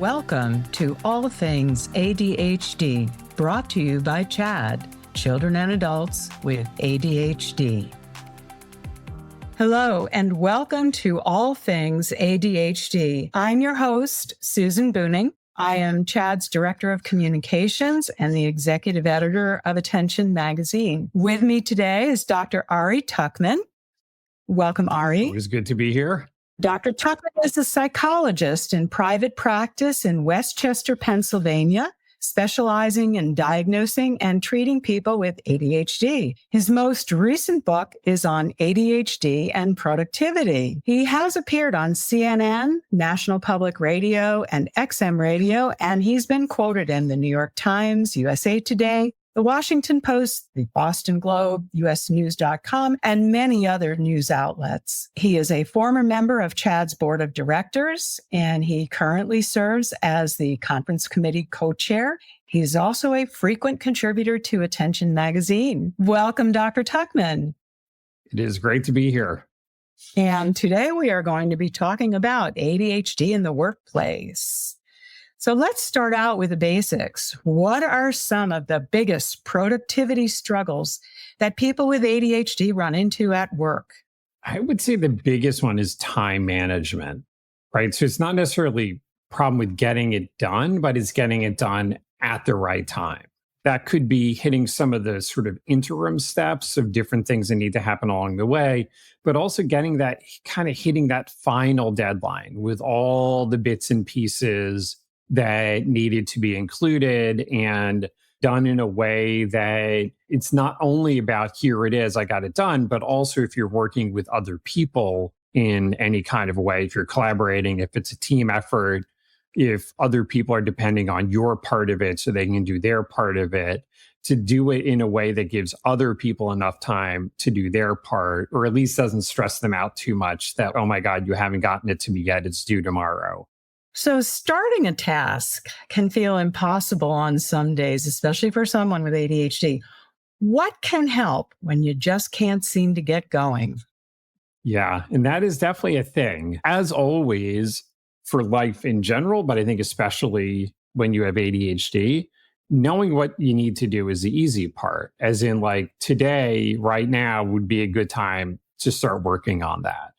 Welcome to All Things ADHD, brought to you by CHADD, Children and Adults with ADHD. Hello, and welcome to All Things ADHD. I'm your host, Susan Booning. I am CHADD's Director of Communications and the Executive Editor of Attention Magazine. With me today is Dr. Ari Tuckman. Welcome, Ari. It was good to be here. Dr. Tuckman is a psychologist in private practice in Westchester, Pennsylvania, specializing in diagnosing and treating people with ADHD. His most recent book is on ADHD and productivity. He has appeared on CNN, National Public Radio, and XM Radio, and he's been quoted in the New York Times, USA Today, the Washington Post, the Boston Globe, usnews.com, and many other news outlets. He is a former member of CHADD's board of directors, and he currently serves as the conference committee co-chair. He's also a frequent contributor to Attention Magazine. Welcome, Dr. Tuckman. It is great to be here. And today we are going to be talking about ADHD in the workplace. So let's start out with the basics. What are some of the biggest productivity struggles that people with ADHD run into at work? I would say the biggest one is time management, right? So it's not necessarily a problem with getting it done, but it's getting it done at the right time. That could be hitting some of the sort of interim steps of different things that need to happen along the way, but also getting that kind of hitting that final deadline with all the bits and pieces that needed to be included and done in a way that it's not only about here it is, I got it done, but also if you're working with other people in any kind of way, if you're collaborating, if it's a team effort, if other people are depending on your part of it so they can do their part of it, to do it in a way that gives other people enough time to do their part, or at least doesn't stress them out too much that, oh my God, you haven't gotten it to me yet, it's due tomorrow. So starting a task can feel impossible on some days, especially for someone with ADHD. What can help when you just can't seem to get going? Yeah, and that is definitely a thing. As always, for life in general, but I think especially when you have ADHD, knowing what you need to do is the easy part. As in, like today, right now would be a good time to start working on that.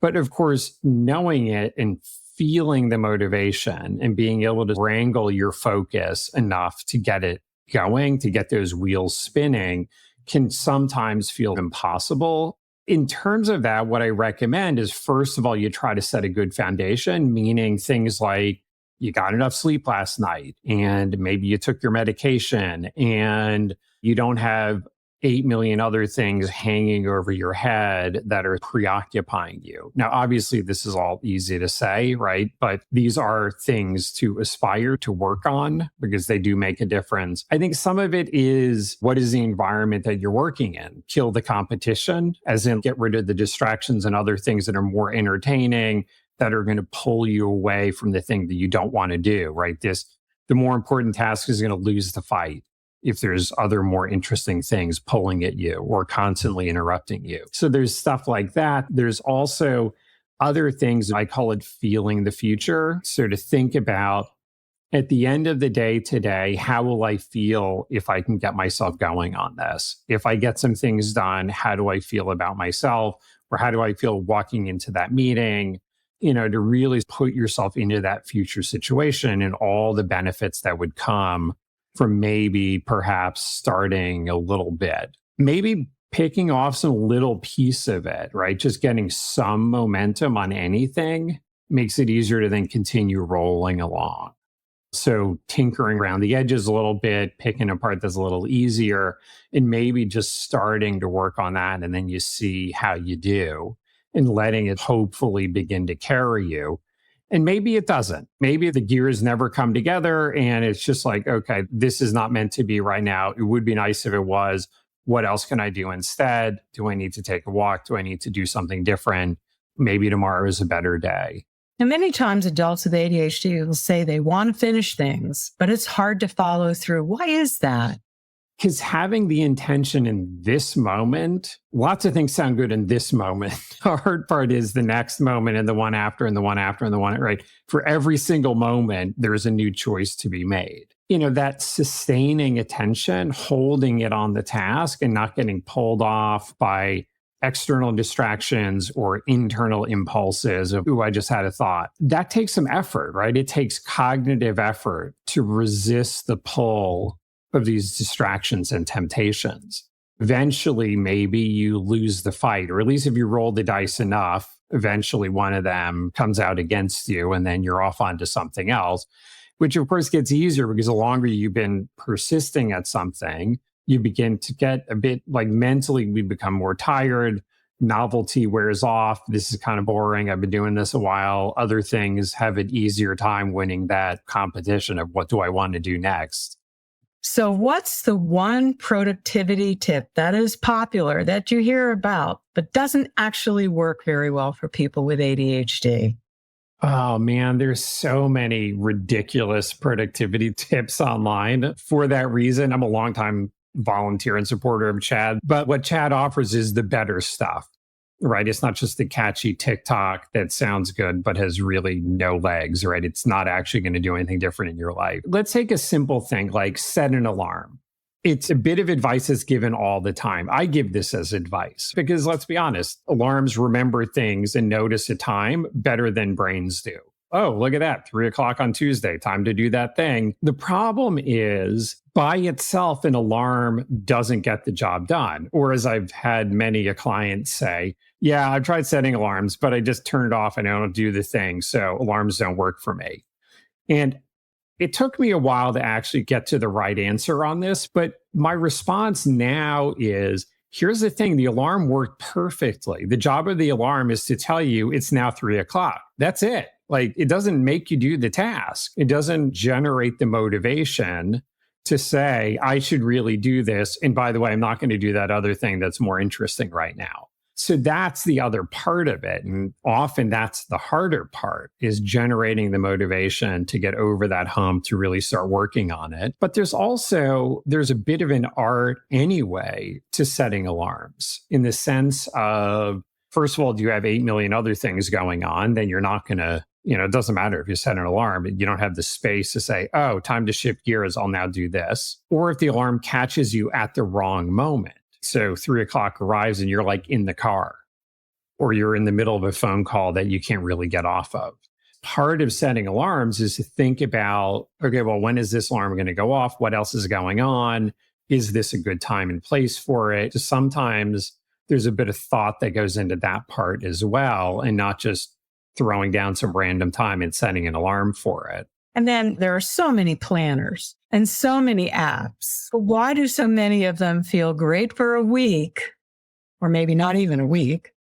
But of course, knowing it and feeling the motivation and being able to wrangle your focus enough to get it going, to get those wheels spinning, can sometimes feel impossible. In terms of that, what I recommend is, first of all, you try to set a good foundation, meaning things like you got enough sleep last night, and maybe you took your medication, and you don't have 8 million other things hanging over your head that are preoccupying you. Now, obviously, this is all easy to say, right? But these are things to aspire to work on because they do make a difference. I think some of it is, what is the environment that you're working in? Kill the competition, as in get rid of the distractions and other things that are more entertaining, that are going to pull you away from the thing that you don't want to do, right? The more important task is going to lose the fight if there's other more interesting things pulling at you or constantly interrupting you. So there's stuff like that. There's also other things, I call it feeling the future. So to think about, at the end of the day today, how will I feel if I can get myself going on this? If I get some things done, how do I feel about myself? Or how do I feel walking into that meeting? You know, to really put yourself into that future situation and all the benefits that would come from maybe perhaps starting a little bit, maybe picking off some little piece of it, right? Just getting some momentum on anything makes it easier to then continue rolling along. So tinkering around the edges a little bit, picking a part that's a little easier, and maybe just starting to work on that. And then you see how you do and letting it hopefully begin to carry you. And maybe it doesn't. Maybe the gears never come together and it's just like, okay, this is not meant to be right now. It would be nice if it was. What else can I do instead? Do I need to take a walk? Do I need to do something different? Maybe tomorrow is a better day. And many times adults with ADHD will say they want to finish things, but it's hard to follow through. Why is that? Because having the intention in this moment, lots of things sound good in this moment. The hard part is the next moment and the one after and the one after and the one, right? For every single moment, there's a new choice to be made. That sustaining attention, holding it on the task and not getting pulled off by external distractions or internal impulses of, ooh, I just had a thought. That takes some effort, right? It takes cognitive effort to resist the pull of these distractions and temptations. Eventually, maybe you lose the fight, or at least if you roll the dice enough, eventually one of them comes out against you and then you're off onto something else, which of course gets easier because the longer you've been persisting at something, you begin to get a bit like mentally, we become more tired. Novelty wears off. This is kind of boring. I've been doing this a while. Other things have an easier time winning that competition of what do I want to do next. So what's the one productivity tip that is popular that you hear about, but doesn't actually work very well for people with ADHD? Oh man, there's so many ridiculous productivity tips online. For that reason, I'm a longtime volunteer and supporter of Chad. But what Chad offers is the better stuff, right? It's not just the catchy TikTok that sounds good, but has really no legs, right? It's not actually going to do anything different in your life. Let's take a simple thing like set an alarm. It's a bit of advice that's given all the time. I give this as advice because let's be honest, alarms remember things and notice a time better than brains do. Oh, look at that. 3:00 on Tuesday, time to do that thing. The problem is by itself, an alarm doesn't get the job done. Or as I've had many a client say, yeah, I've tried setting alarms, but I just turn it off and I don't do the thing. So alarms don't work for me. And it took me a while to actually get to the right answer on this. But my response now is, here's the thing. The alarm worked perfectly. The job of the alarm is to tell you it's now 3:00. That's it. Like, it doesn't make you do the task. It doesn't generate the motivation to say, I should really do this. And by the way, I'm not going to do that other thing that's more interesting right now. So that's the other part of it. And often that's the harder part, is generating the motivation to get over that hump to really start working on it. But there's a bit of an art anyway to setting alarms, in the sense of, first of all, do you have 8 million other things going on? Then you're not going to, it doesn't matter if you set an alarm, you don't have the space to say, oh, time to shift gears, I'll now do this. Or if the alarm catches you at the wrong moment. So 3:00 arrives and you're like in the car, or you're in the middle of a phone call that you can't really get off of. Part of setting alarms is to think about, okay, well, when is this alarm going to go off? What else is going on? Is this a good time and place for it? Just sometimes there's a bit of thought that goes into that part as well, and not just throwing down some random time and setting an alarm for it. And then there are so many planners and so many apps. Why do so many of them feel great for a week, or maybe not even a week,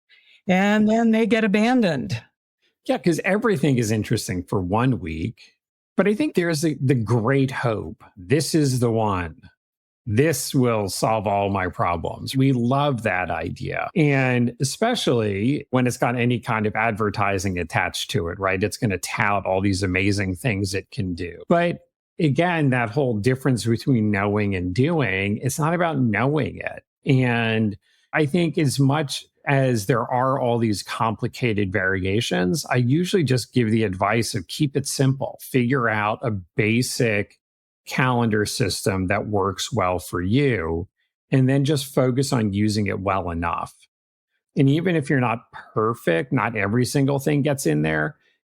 and then they get abandoned? Yeah, because everything is interesting for 1 week. But I think there's the great hope. This is the one. This will solve all my problems. We love that idea. And especially when it's got any kind of advertising attached to it, right? It's going to tout all these amazing things it can do. But again, that whole difference between knowing and doing, it's not about knowing it. And I think as much as there are all these complicated variations, I usually just give the advice of keep it simple. Figure out a basic calendar system that works well for you, and then just focus on using it well enough. And even if you're not perfect, not every single thing gets in there,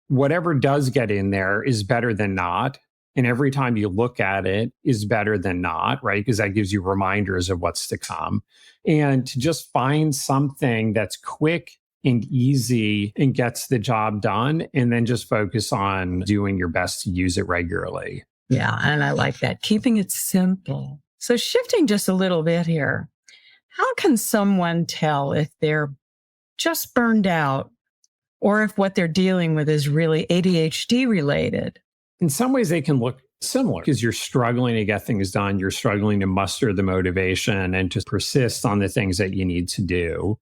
whatever does get in there is better than not. And every time you look at it is better than not, right? Because that gives you reminders of what's to come. And to just find something that's quick and easy and gets the job done, and then just focus on doing your best to use it regularly. Yeah, and I like that. Keeping it simple. So shifting just a little bit here, how can someone tell if they're just burned out or if what they're dealing with is really ADHD related? In some ways, they can look similar because you're struggling to get things done. You're struggling to muster the motivation and to persist on the things that you need to do.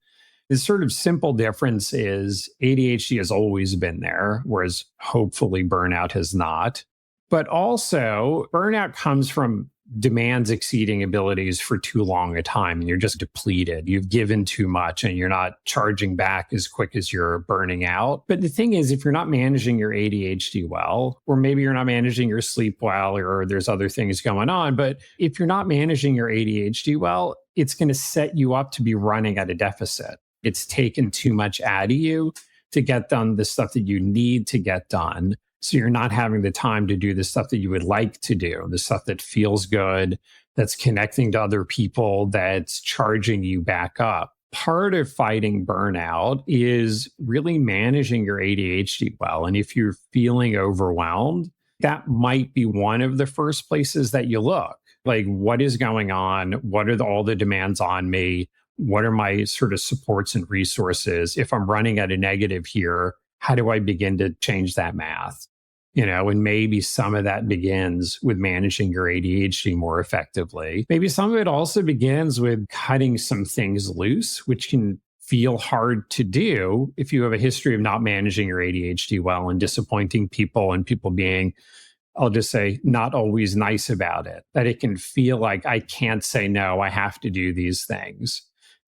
The sort of simple difference is ADHD has always been there, whereas hopefully burnout has not. But also, burnout comes from demands exceeding abilities for too long a time and you're just depleted. You've given too much and you're not charging back as quick as you're burning out. But the thing is, if you're not managing your ADHD well, or maybe you're not managing your sleep well, or there's other things going on, but if you're not managing your ADHD well, it's going to set you up to be running at a deficit. It's taken too much out of you to get done the stuff that you need to get done. So you're not having the time to do the stuff that you would like to do, the stuff that feels good, that's connecting to other people, that's charging you back up. Part of fighting burnout is really managing your ADHD well. And if you're feeling overwhelmed, that might be one of the first places that you look. Like, what is going on? What are all the demands on me? What are my sort of supports and resources? If I'm running at a negative here, how do I begin to change that math? And maybe some of that begins with managing your ADHD more effectively. Maybe some of it also begins with cutting some things loose, which can feel hard to do if you have a history of not managing your ADHD well and disappointing people and people being, I'll just say, not always nice about it, that it can feel like I can't say no, I have to do these things.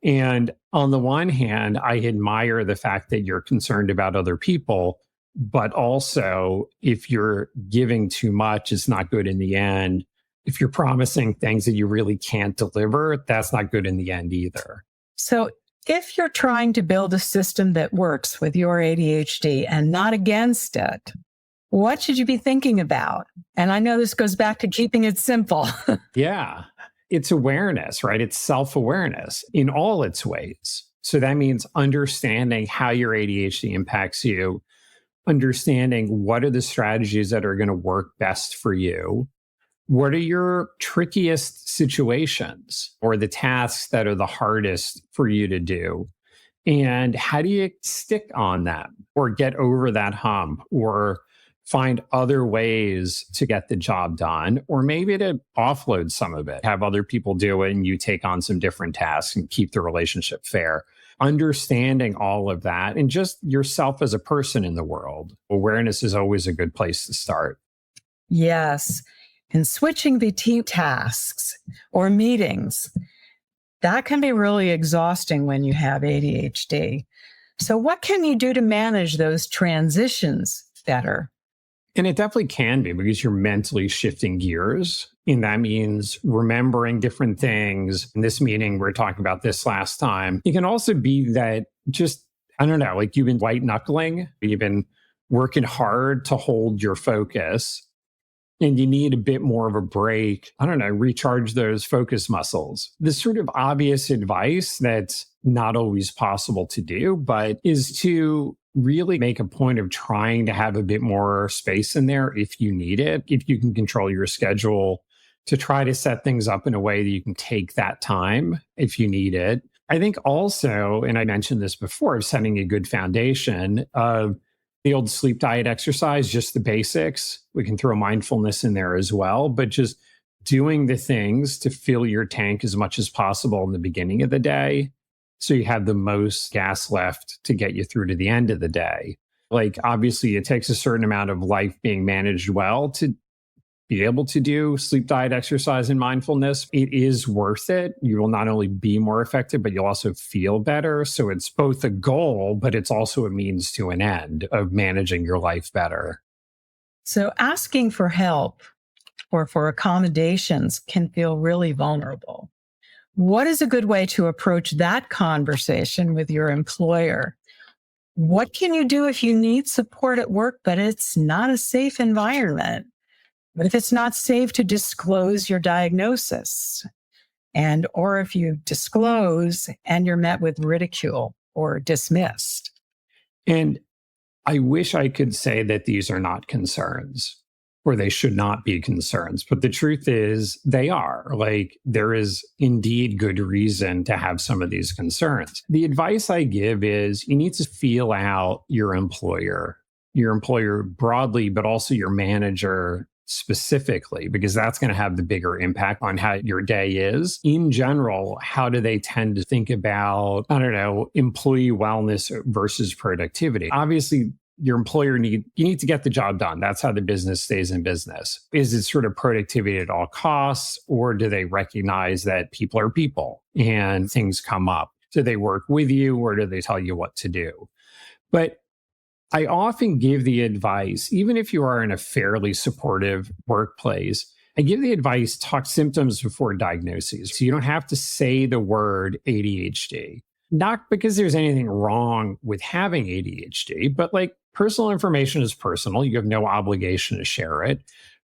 And on the one hand, I admire the fact that you're concerned about other people, but also if you're giving too much, it's not good in the end. If you're promising things that you really can't deliver, that's not good in the end either. So if you're trying to build a system that works with your ADHD and not against it, what should you be thinking about? And I know this goes back to keeping it simple. Yeah. It's awareness, right? It's self-awareness in all its ways. So that means understanding how your ADHD impacts you, understanding what are the strategies that are going to work best for you. What are your trickiest situations or the tasks that are the hardest for you to do? And how do you stick on them or get over that hump or find other ways to get the job done, or maybe to offload some of it, have other people do it and you take on some different tasks and keep the relationship fair. Understanding all of that and just yourself as a person in the world. Awareness is always a good place to start. Yes. And switching between tasks or meetings, that can be really exhausting when you have ADHD. So what can you do to manage those transitions better? And it definitely can be because you're mentally shifting gears. And that means remembering different things. In this meeting, we were talking about this last time. It can also be that just, I don't know, like you've been white knuckling, you've been working hard to hold your focus and you need a bit more of a break. I don't know, recharge those focus muscles. This sort of obvious advice that's not always possible to do, but is to really make a point of trying to have a bit more space in there if you need it, if you can control your schedule, to try to set things up in a way that you can take that time if you need it. I think also, and I mentioned this before, setting a good foundation of the old sleep, diet, exercise, just the basics. We can throw mindfulness in there as well, but just doing the things to fill your tank as much as possible in the beginning of the day, so you have the most gas left to get you through to the end of the day. Like, obviously, it takes a certain amount of life being managed well to be able to do sleep, diet, exercise, and mindfulness. It is worth it. You will not only be more effective, but you'll also feel better. So it's both a goal, but it's also a means to an end of managing your life better. So asking for help or for accommodations can feel really vulnerable. What is a good way to approach that conversation with your employer? What can you do if you need support at work, but it's not a safe environment? What if it's not safe to disclose your diagnosis? Or if you disclose and you're met with ridicule or dismissed? And I wish I could say that these are not concerns, or they should not be concerns. But the truth is they are. Like, there is indeed good reason to have some of these concerns. The advice I give is you need to feel out your employer broadly, but also your manager specifically, because that's going to have the bigger impact on how your day is. In general, how do they tend to think about, I don't know, employee wellness versus productivity? Obviously, your employer you need to get the job done. That's how the business stays in business. Is it sort of productivity at all costs, or do they recognize that people are people and things come up? Do they work with you, or do they tell you what to do? But I often give the advice, even if you are in a fairly supportive workplace, I give the advice, talk symptoms before diagnoses. So you don't have to say the word ADHD. Not because there's anything wrong with having ADHD, but like personal information is personal. You have no obligation to share it.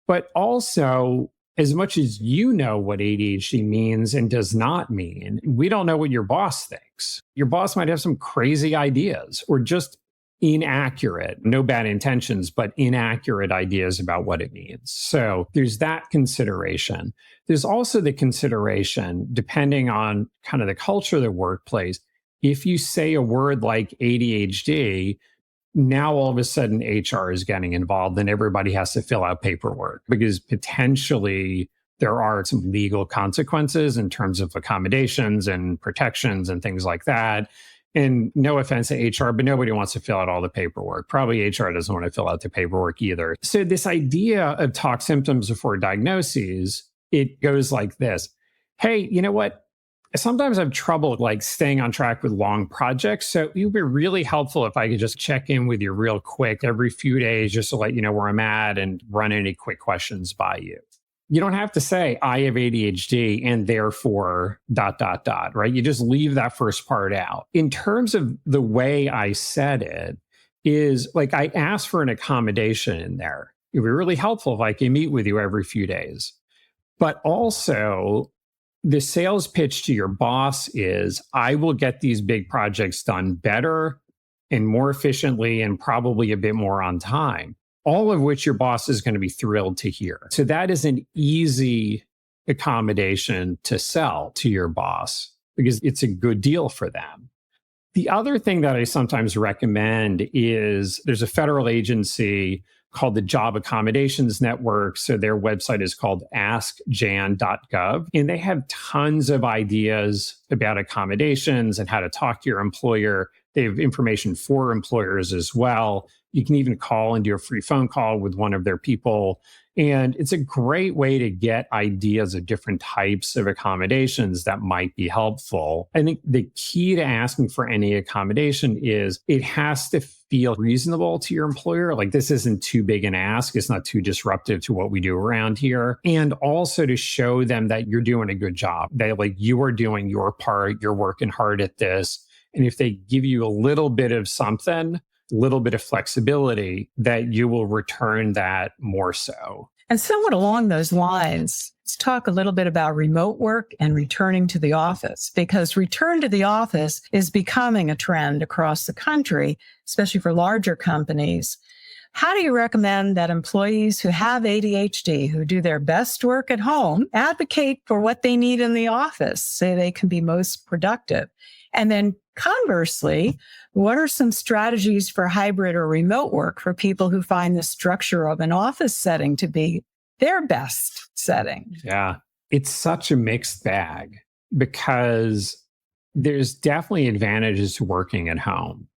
But also, as much as you know what ADHD means and does not mean, we don't know what your boss thinks. Your boss might have some crazy ideas or just inaccurate, no bad intentions, but inaccurate ideas about what it means. So there's that consideration. There's also the consideration, depending on kind of the culture of the workplace, if you say a word like ADHD, now all of a sudden HR is getting involved and everybody has to fill out paperwork because potentially there are some legal consequences in terms of accommodations and protections and things like that. And no offense to HR, but nobody wants to fill out all the paperwork. Probably HR doesn't want to fill out the paperwork either. So this idea of talk symptoms before diagnoses, it goes like this. Hey, you know what? Sometimes I have trouble like staying on track with long projects. So it would be really helpful if I could just check in with you real quick every few days just to let you know where I'm at and run any quick questions by you. You don't have to say, I have ADHD and therefore ... right? You just leave that first part out. In terms of the way I said it is like I asked for an accommodation in there. It'd be really helpful if I can meet with you every few days. But also, the sales pitch to your boss is, I will get these big projects done better and more efficiently and probably a bit more on time. All of which your boss is going to be thrilled to hear. So that is an easy accommodation to sell to your boss because it's a good deal for them. The other thing that I sometimes recommend is there's a federal agency called the Job Accommodations Network. So their website is called askjan.gov. And they have tons of ideas about accommodations and how to talk to your employer. They have information for employers as well. You can even call and do a free phone call with one of their people. And it's a great way to get ideas of different types of accommodations that might be helpful. I think the key to asking for any accommodation is it has to feel reasonable to your employer. Like this isn't too big an ask. It's not too disruptive to what we do around here. And also to show them that you're doing a good job, that like you are doing your part, you're working hard at this. And if they give you a little bit of something, little bit of flexibility, that you will return that more so. And somewhat along those lines, let's talk a little bit about remote work and returning to the office, because return to the office is becoming a trend across the country, especially for larger companies. How do you recommend that employees who have ADHD, who do their best work at home, advocate for what they need in the office so they can be most productive? And then conversely, what are some strategies for hybrid or remote work for people who find the structure of an office setting to be their best setting? Yeah, it's such a mixed bag because there's definitely advantages to working at home.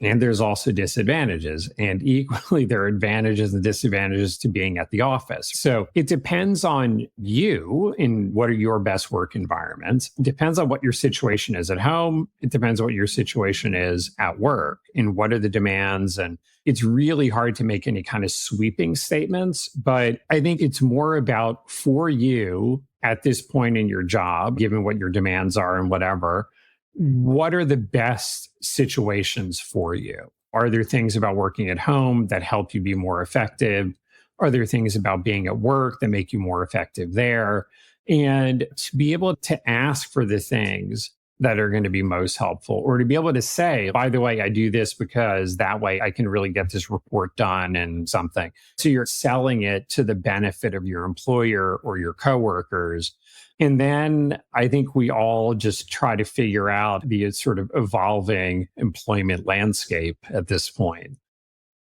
And there's also disadvantages. And equally, there are advantages and disadvantages to being at the office. So it depends on you and what are your best work environments. It depends on what your situation is at home. It depends on what your situation is at work and what are the demands. And it's really hard to make any kind of sweeping statements. But I think it's more about for you at this point in your job, given what your demands are and whatever, what are the best situations for you? Are there things about working at home that help you be more effective? Are there things about being at work that make you more effective there? And to be able to ask for the things that are going to be most helpful, or to be able to say, by the way, I do this because that way I can really get this report done and something. So you're selling it to the benefit of your employer or your coworkers. And then I think we all just try to figure out the sort of evolving employment landscape at this point.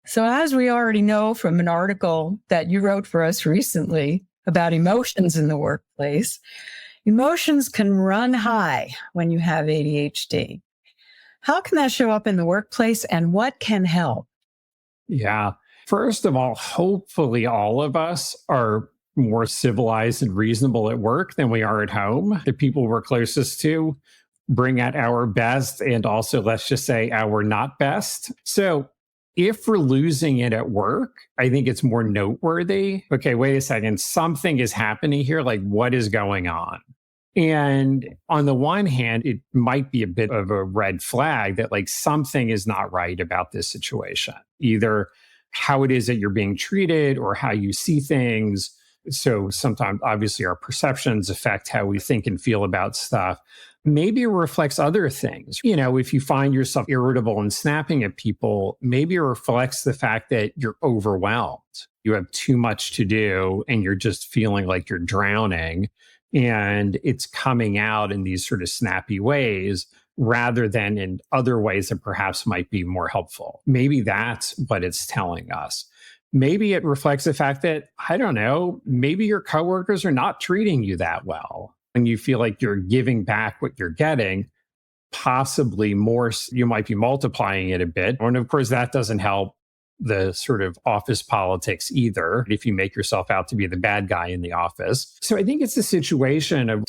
So as we already know from an article that you wrote for us recently about emotions in the workplace, emotions can run high when you have ADHD. How can that show up in the workplace and what can help? Yeah. First of all, hopefully all of us are more civilized and reasonable at work than we are at home. The people we're closest to bring out our best and also, let's just say, our not best. So if we're losing it at work, I think it's more noteworthy. Okay, wait a second. Something is happening here. Like, what is going on? And on the one hand, it might be a bit of a red flag that like something is not right about this situation, either how it is that you're being treated or how you see things. So sometimes, obviously, our perceptions affect how we think and feel about stuff. Maybe it reflects other things. You know, if you find yourself irritable and snapping at people, maybe it reflects the fact that you're overwhelmed. You have too much to do and you're just feeling like you're drowning. And it's coming out in these sort of snappy ways rather than in other ways that perhaps might be more helpful. Maybe that's what it's telling us. Maybe it reflects the fact that, I don't know, maybe your coworkers are not treating you that well. And you feel like you're giving back what you're getting, possibly more, you might be multiplying it a bit. And of course, that doesn't help the sort of office politics either, if you make yourself out to be the bad guy in the office. So I think it's a situation of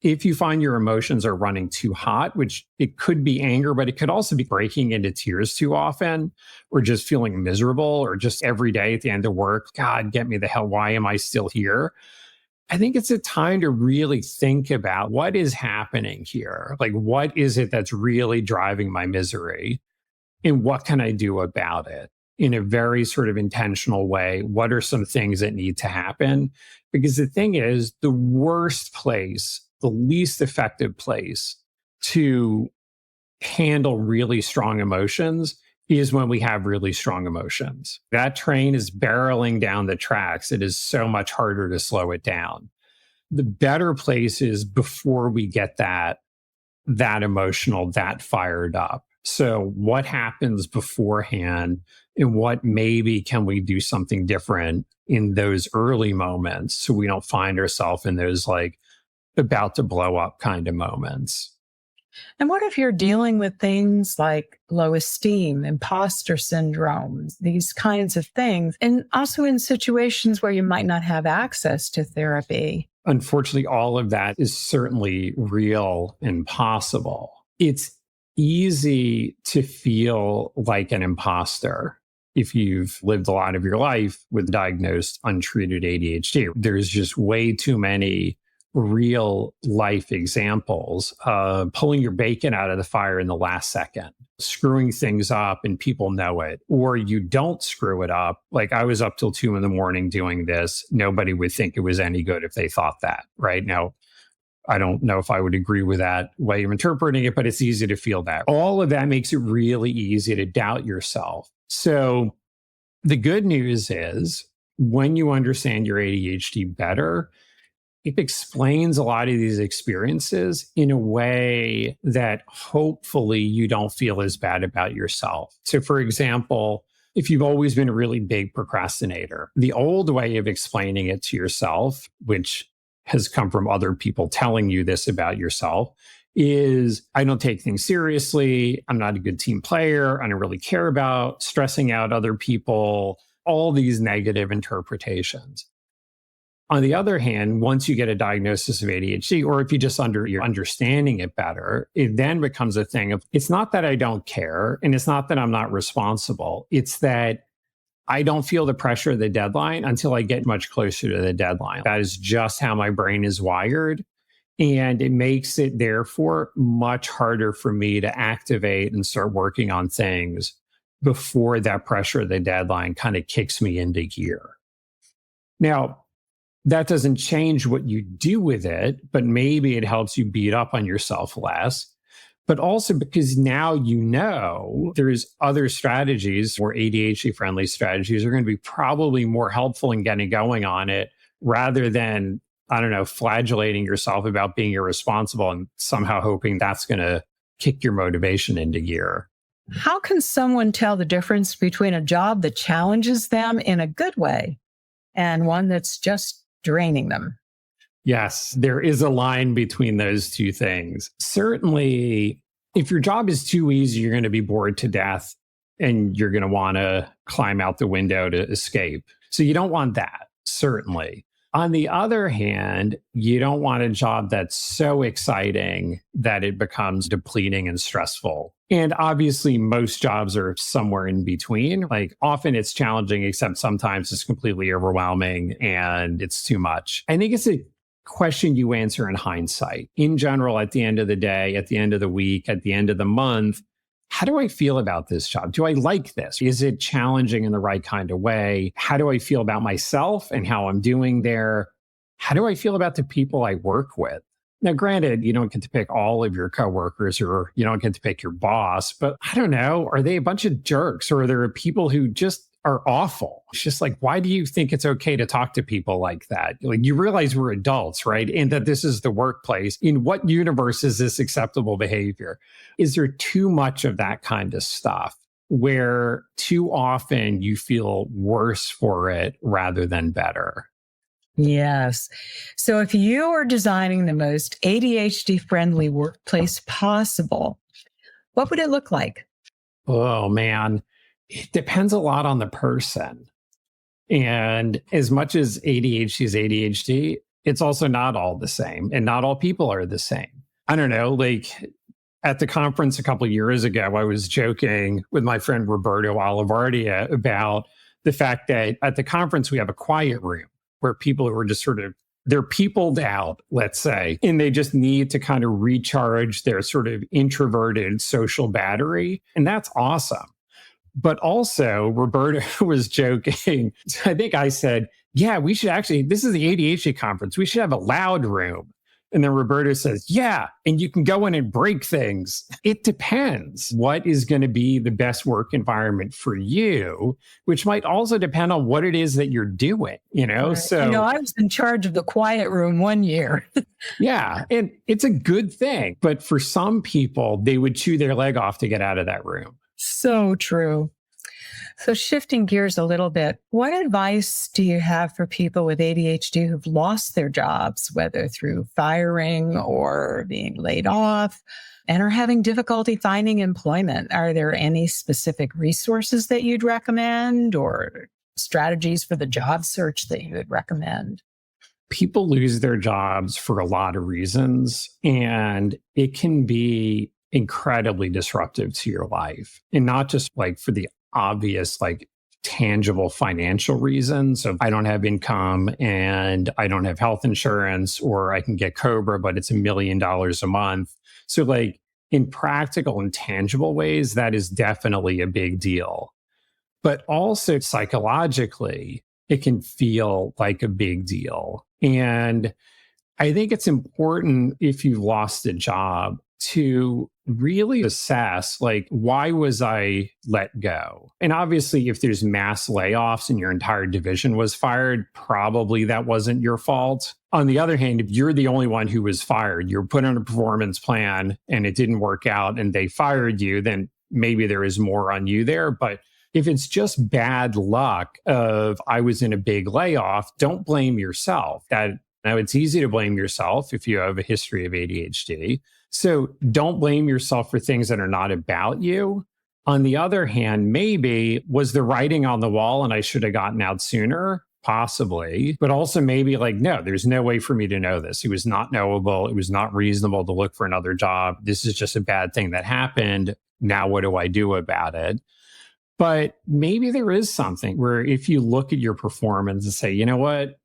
if you find your emotions are running too hot, which it could be anger, but it could also be breaking into tears too often, or just feeling miserable, or just every day at the end of work, God, get me the hell, why am I still here? I think it's a time to really think about what is happening here. Like, what is it that's really driving my misery? And what can I do about it in a very sort of intentional way? What are some things that need to happen? Because the thing is, the worst place, the least effective place to handle really strong emotions is when we have really strong emotions. That train is barreling down the tracks. It is so much harder to slow it down. The better place is before we get that emotional, that fired up. So what happens beforehand, and what maybe can we do something different in those early moments so we don't find ourselves in those like about to blow up kind of moments? And what if you're dealing with things like low esteem, imposter syndrome, these kinds of things, and also in situations where you might not have access to therapy? Unfortunately, all of that is certainly real and possible. It's easy to feel like an imposter if you've lived a lot of your life with diagnosed untreated ADHD. There's just way too many real life examples of pulling your bacon out of the fire in the last second, screwing things up and people know it, or you don't screw it up. Like, I was up till 2 a.m. doing this. Nobody would think it was any good if they thought that, right? Now, I don't know if I would agree with that way of interpreting it, but it's easy to feel that. All of that makes it really easy to doubt yourself. So the good news is, when you understand your ADHD better, it explains a lot of these experiences in a way that hopefully you don't feel as bad about yourself. So for example, if you've always been a really big procrastinator, the old way of explaining it to yourself, which has come from other people telling you this about yourself, is I don't take things seriously. I'm not a good team player. I don't really care about stressing out other people, all these negative interpretations. On the other hand, once you get a diagnosis of ADHD, or if you just you're understanding it better, it then becomes a thing of, it's not that I don't care, and it's not that I'm not responsible. It's that I don't feel the pressure of the deadline until I get much closer to the deadline. That is just how my brain is wired. And it makes it, therefore, much harder for me to activate and start working on things before that pressure of the deadline kind of kicks me into gear. Now, that doesn't change what you do with it, but maybe it helps you beat up on yourself less. But also because now you know there's other strategies, or ADHD-friendly strategies, are going to be probably more helpful in getting going on it, rather than, I don't know, flagellating yourself about being irresponsible and somehow hoping that's going to kick your motivation into gear. How can someone tell the difference between a job that challenges them in a good way and one that's just draining them? Yes, there is a line between those two things. Certainly, if your job is too easy, you're going to be bored to death and you're going to want to climb out the window to escape. So you don't want that, certainly. On the other hand, you don't want a job that's so exciting that it becomes depleting and stressful. And obviously, most jobs are somewhere in between. Like often it's challenging, except sometimes it's completely overwhelming and it's too much. I think it's a question you answer in hindsight. In general, at the end of the day, at the end of the week, at the end of the month, how do I feel about this job? Do I like this? Is it challenging in the right kind of way? How do I feel about myself and how I'm doing there? How do I feel about the people I work with? Now, granted, you don't get to pick all of your coworkers or you don't get to pick your boss, but I don't know, are they a bunch of jerks or are there people who just are awful? It's just like, why do you think it's okay to talk to people like that? Like, you realize we're adults, right? And that this is the workplace. In what universe is this acceptable behavior? Is there too much of that kind of stuff where too often you feel worse for it rather than better? Yes. So if you are designing the most ADHD friendly workplace possible, what would it look like? Oh, man. It depends a lot on the person. And as much as ADHD is ADHD, it's also not all the same. And not all people are the same. I don't know, like at the conference a couple of years ago, I was joking with my friend Roberto Olivardia about the fact that at the conference, we have a quiet room where people who are just sort of, they're peopled out, let's say, and they just need to kind of recharge their sort of introverted social battery. And that's awesome. But also, Roberta was joking. I think I said, yeah, we should actually, this is the ADHD conference. We should have a loud room. And then Roberta says, yeah, and you can go in and break things. It depends what is going to be the best work environment for you, which might also depend on what it is that you're doing, you know? Right. So, I was in charge of the quiet room one year. yeah, and it's a good thing. But for some people, they would chew their leg off to get out of that room. So true. So shifting gears a little bit, what advice do you have for people with ADHD who've lost their jobs, whether through firing or being laid off, and are having difficulty finding employment? Are there any specific resources that you'd recommend or strategies for the job search that you would recommend? People lose their jobs for a lot of reasons, and it can be incredibly disruptive to your life. And not just like for the obvious, like tangible financial reasons of I don't have income and I don't have health insurance, or I can get COBRA, but it's $1 million a month. So like in practical and tangible ways, that is definitely a big deal. But also psychologically, it can feel like a big deal. And I think it's important if you've lost a job to really assess, like, why was I let go? And obviously, if there's mass layoffs and your entire division was fired, probably that wasn't your fault. On the other hand, if you're the only one who was fired, you're put on a performance plan and it didn't work out and they fired you, then maybe there is more on you there. But if it's just bad luck of I was in a big layoff, don't blame yourself. Now, it's easy to blame yourself if you have a history of ADHD. So don't blame yourself for things that are not about you. On the other hand, maybe was the writing on the wall and I should have gotten out sooner? Possibly. But also maybe like, no, there's no way for me to know this. It was not knowable. It was not reasonable to look for another job. This is just a bad thing that happened. Now, what do I do about it? But maybe there is something where if you look at your performance and say, you know what,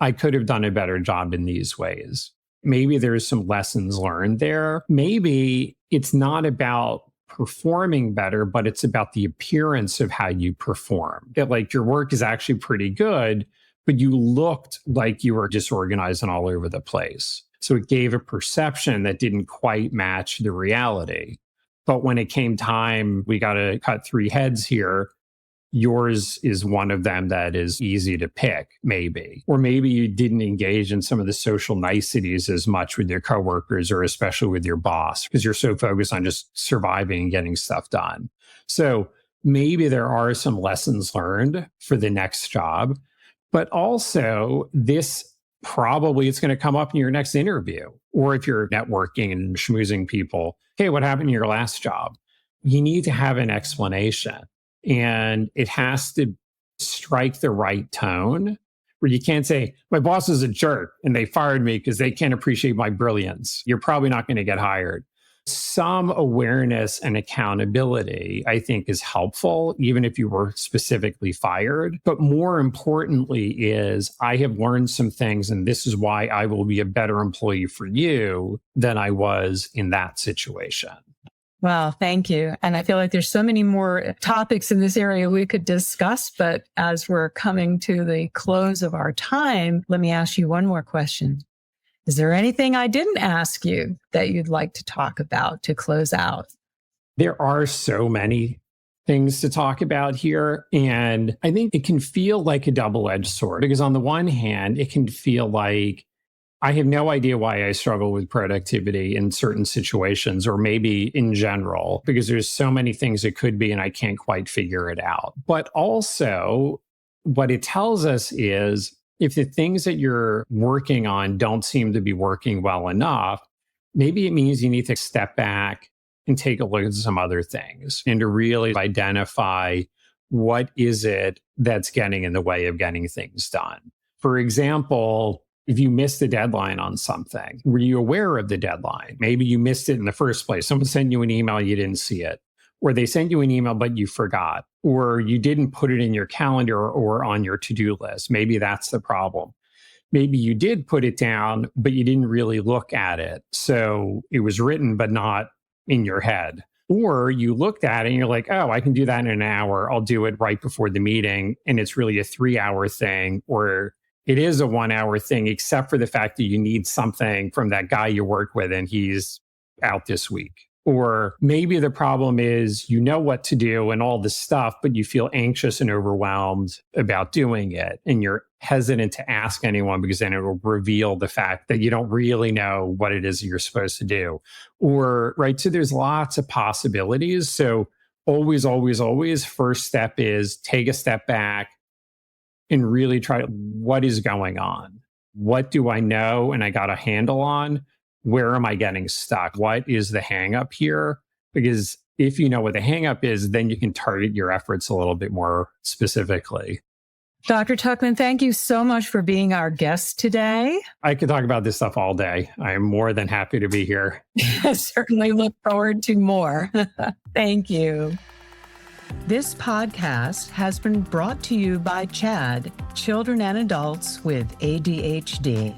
I could have done a better job in these ways. Maybe there's some lessons learned there. Maybe it's not about performing better, but it's about the appearance of how you perform. That like your work is actually pretty good, but you looked like you were disorganized and all over the place. So it gave a perception that didn't quite match the reality. But when it came time, we got to cut 3 heads here. Yours is one of them that is easy to pick, maybe. Or maybe you didn't engage in some of the social niceties as much with your coworkers or especially with your boss because you're so focused on just surviving and getting stuff done. So maybe there are some lessons learned for the next job, but also this probably it's going to come up in your next interview. Or if you're networking and schmoozing people, hey, what happened in your last job? you need to have an explanation, and it has to strike the right tone where you can't say, my boss is a jerk and they fired me because they can't appreciate my brilliance. You're probably not going to get hired. Some awareness and accountability, I think, is helpful, even if you were specifically fired. But more importantly is, I have learned some things, and this is why I will be a better employee for you than I was in that situation. Well, thank you. And I feel like there's so many more topics in this area we could discuss, but as we're coming to the close of our time, let me ask you one more question. Is there anything I didn't ask you that you'd like to talk about to close out? There are so many things to talk about here. And I think it can feel like a double-edged sword, because on the one hand, it can feel like I have no idea why I struggle with productivity in certain situations, or maybe in general, because there's so many things it could be and I can't quite figure it out. But also, what it tells us is, if the things that you're working on don't seem to be working well enough, maybe it means you need to step back and take a look at some other things and to really identify what is it that's getting in the way of getting things done. For example, if you missed the deadline on something, were you aware of the deadline? Maybe you missed it in the first place. Someone sent you an email, you didn't see it. Or they sent you an email, but you forgot. Or you didn't put it in your calendar or on your to-do list. Maybe that's the problem. Maybe you did put it down, but you didn't really look at it. So it was written, but not in your head. Or you looked at it and you're like, oh, I can do that in an hour. I'll do it right before the meeting. And it's really a 3-hour thing, or it is a 1-hour thing, except for the fact that you need something from that guy you work with and he's out this week. Or maybe the problem is, you know what to do and all this stuff, but you feel anxious and overwhelmed about doing it. And you're hesitant to ask anyone because then it will reveal the fact that you don't really know what it is you're supposed to do. Or, right, so there's lots of possibilities. So always, first step is take a step back and really try, what is going on? What do I know and I got a handle on? Where am I getting stuck? What is the hang up here? Because if you know what the hang up is, then you can target your efforts a little bit more specifically. Dr. Tuchman, thank you so much for being our guest today. I could talk about this stuff all day. I am more than happy to be here. I certainly look forward to more. Thank you. This podcast has been brought to you by CHADD, Children and Adults with ADHD.